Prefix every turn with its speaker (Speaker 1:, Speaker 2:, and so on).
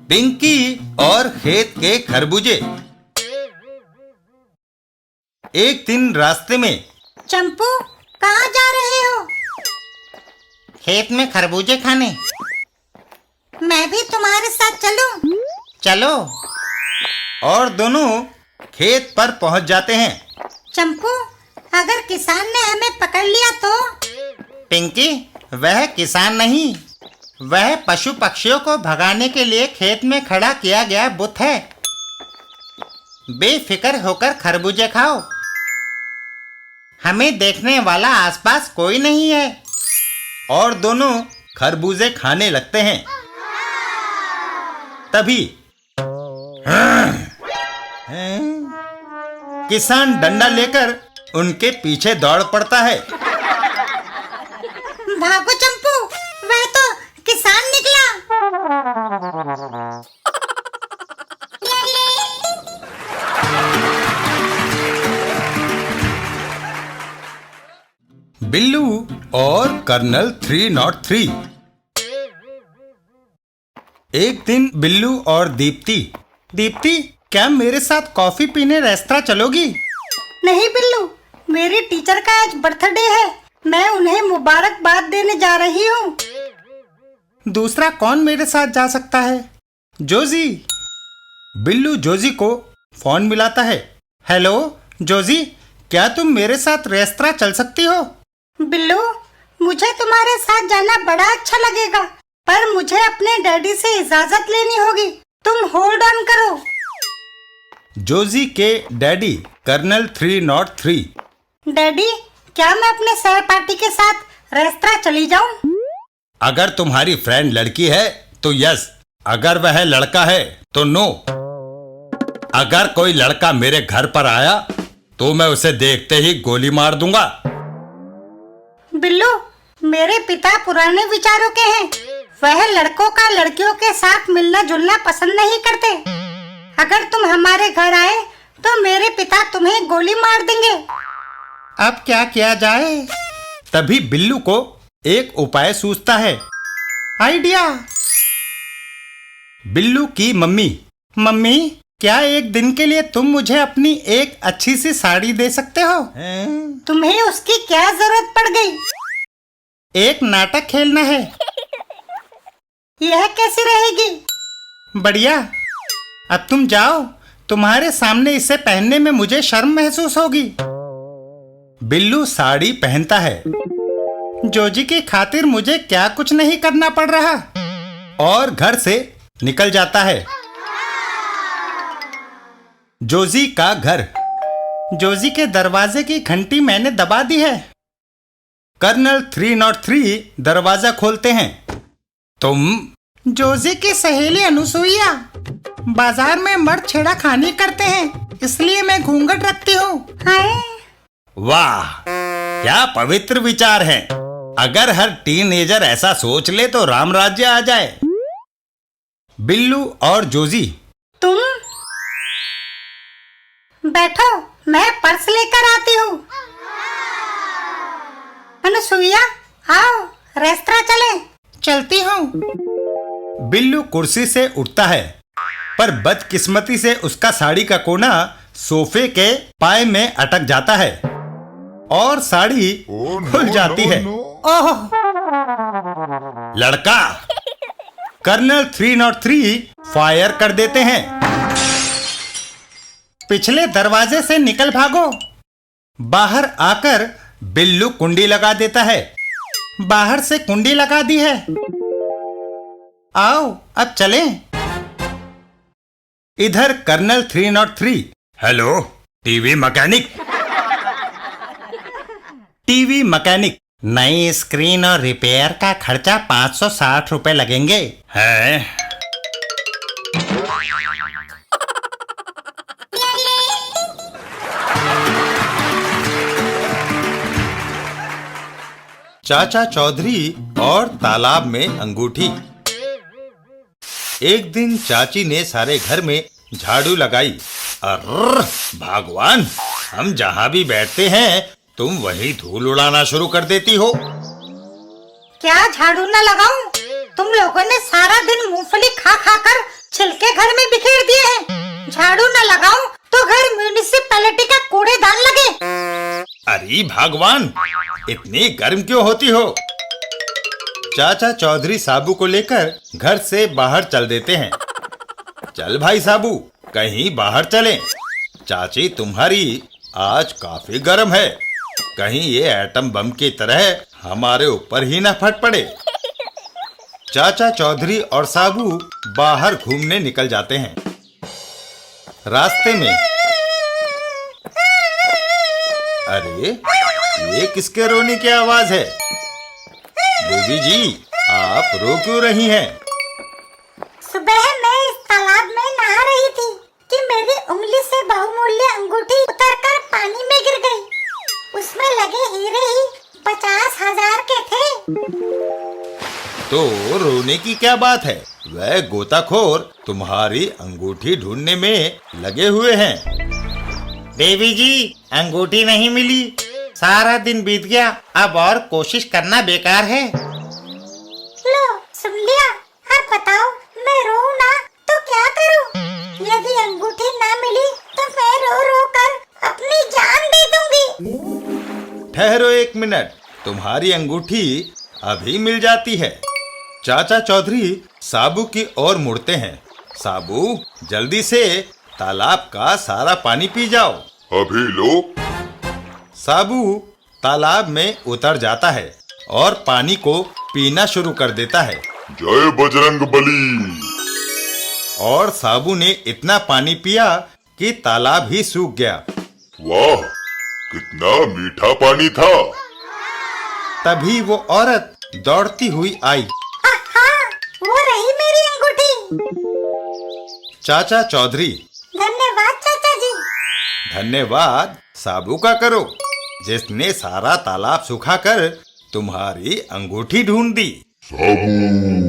Speaker 1: पिंकी और खेत के खरबूजे। एक दिन रास्ते में।
Speaker 2: चंपू, कहाँ जा रहे हो?
Speaker 1: खेत में खरबूजे खाने।
Speaker 2: मैं भी तुम्हारे साथ चलूं?
Speaker 1: चलो। और दोनों खेत पर पहुंच जाते हैं।
Speaker 2: चंपू, अगर किसान ने हमें पकड़ लिया तो?
Speaker 1: पिंकी, वह किसान नहीं, वह पशु पक्षियों को भगाने के लिए खेत में खड़ा किया गया बुत है। बेफिक्र होकर खरबूजे खाओ, हमें देखने वाला आसपास कोई नहीं है। और दोनों खरबूजे खाने लगते हैं। तभी किसान डंडा लेकर उनके पीछे दौड़ पड़ता है।
Speaker 2: भागो चंपू, वह तो किसान निकला।
Speaker 1: बिल्लू और कर्नल 303। एक दिन बिल्लू और दीप्ति। दीप्ति, क्या मेरे साथ कॉफी पीने रेस्तरां चलोगी?
Speaker 2: नहीं बिल्लू, मेरी टीचर का आज बर्थडे है, मैं उन्हें मुबारकबाद देने जा रही हूँ।
Speaker 1: दूसरा कौन मेरे साथ जा सकता है? जोजी। बिल्लू जोजी को फोन मिलाता है। हेलो जोजी, क्या तुम मेरे साथ रेस्तरां चल सकती हो?
Speaker 2: बिल्लू, मुझे तुम्हारे साथ जाना बड़ा अच्छा लगेगा, पर मुझे अपने डैडी से इजाजत लेनी होगी। तुम होल्ड ऑन करो।
Speaker 1: जोजी के डैडी कर्नल 303।
Speaker 2: डैडी, क्या मैं अपने सहपाठी के साथ रेस्तरां चली जाऊं?
Speaker 1: अगर तुम्हारी फ्रेंड लड़की है तो यस, अगर वह लड़का है तो नो। अगर कोई लड़का मेरे घर पर आया तो मैं उसे देखते ही गोली मार दूंगा।
Speaker 2: बिल्लू, मेरे पिता पुराने विचारों के हैं, वह लड़कों का लड़कियों के साथ मिलना जुलना पसंद नहीं करते। अगर तुम हमारे घर आए तो मेरे पिता तुम्हें गोली मार देंगे।
Speaker 1: अब क्या किया जाए? तभी बिल्लू को एक उपाय सूझता है। आइडिया। बिल्लू की मम्मी। मम्मी, क्या एक दिन के लिए तुम मुझे अपनी एक अच्छी सी साड़ी दे सकते हो?
Speaker 2: तुम्हें उसकी क्या जरूरत पड़ गई?
Speaker 1: एक नाटक खेलना है।
Speaker 2: यह कैसी रहेगी?
Speaker 1: बढ़िया। अब तुम जाओ, तुम्हारे सामने इसे पहनने में मुझे शर्म महसूस होगी। बिल्लू साड़ी पहनता है। जोजी की खातिर मुझे क्या कुछ नहीं करना पड़ रहा, और घर से निकल जाता है। जोजी का घर। जोजी के दरवाजे की घंटी मैंने दबा दी है। कर्नल 303 दरवाजा खोलते हैं। तुम? जोजी की सहेली अनुसुईया। बाजार में मर्द छेड़खानी करते हैं, इसलिए मैं घूंघट रखती हूँ। वाह, क्या पवित्र विचार है। अगर हर टीनेजर ऐसा सोच ले तो राम राज्य आ जाए। बिल्लू और जोजी।
Speaker 2: तुम बैठो, मैं पर्स लेकर आती हूँ। अनुसुईया, आओ रेस्तरां चले। चलती हूँ।
Speaker 1: बिल्लू कुर्सी से उठता है, पर बदकिस्मती से उसका साड़ी का कोना सोफे के पाए में अटक जाता है और साड़ी खुल जाती है। ओह! लड़का! कर्नल 303 फायर कर देते हैं। पिछले दरवाजे से निकल भागो। बाहर आकर बिल्लू कुंडी लगा देता है। बाहर से कुंडी लगा दी है। आओ अब चलें। इधर colonel 303। Hello TV mechanic. TV mechanic. नई स्क्रीन और रिपेयर का खर्चा 560 रुपए लगेंगे। है? चाचा चौधरी और तालाब में अंगूठी। एक दिन चाची ने सारे घर में झाड़ू लगाई। अर्र भगवान, हम जहाँ भी बैठते हैं तुम वही धूल उड़ाना शुरू कर देती हो।
Speaker 2: क्या झाड़ू न लगाऊं? तुम लोगों ने सारा दिन मूंगफली खा खा कर छिलके घर में बिखेर दिए हैं। झाड़ू न लगाऊं तो घर म्यूनिसिपैलिटी का कूड़ेदान लगे।
Speaker 1: अरे भगवान, इतनी गर्म क्यों होती हो? चाचा चौधरी साबू को लेकर घर से बाहर चल देते हैं। चल भाई साबू, कहीं बाहर चलें। चाची तुम्हारी आज काफी गर्म है, कहीं ये एटम बम की तरह हमारे ऊपर ही ना फट पड़े। चाचा चौधरी और साबू बाहर घूमने निकल जाते हैं। रास्ते में अरे, ये किसके रोने की आवाज है? देवी जी, आप रो क्यों रही हैं?
Speaker 2: सुबह मैं इस तालाब में नहा रही थी कि मेरी उंगली से बहुमूल्य अंगूठी उतरकर पानी में गिर गई। उसमें लगे हीरे ही 50,000 के थे।
Speaker 1: तो रोने की क्या बात है? वह गोताखोर तुम्हारी अंगूठी ढूंढने में लगे हुए हैं। देवी जी, अंगूठी नहीं मिली, सारा दिन बीत गया, अब और कोशिश करना बेकार है।
Speaker 2: लो, सुन लिया। अब बताओ, मैं रोऊं ना तो क्या करूं? यदि अंगूठी ना मिली तो मैं रो रो कर अपनी जान दे दूंगी।
Speaker 1: ठहरो एक मिनट, तुम्हारी अंगूठी अभी मिल जाती है। चाचा चौधरी साबू की ओर मुड़ते हैं। साबू, जल्दी से तालाब का सारा पानी पी जाओ।
Speaker 3: अभी लो।
Speaker 1: साबू तालाब में उतर जाता है और पानी को पीना शुरू कर देता है।
Speaker 3: जय बजरंग बली।
Speaker 1: और साबू ने इतना पानी पिया कि तालाब ही सूख गया।
Speaker 3: वाह, कितना मीठा पानी था।
Speaker 1: तभी वो औरत दौड़ती हुई आई।
Speaker 2: हाँ, वो रही मेरी अंगूठी।
Speaker 1: चाचा चौधरी,
Speaker 2: धन्यवाद चाचा जी।
Speaker 1: धन्यवाद साबू का करो, जिसने सारा तालाब सुखाकर तुम्हारी अंगूठी ढूंढ दी।
Speaker 3: साबू।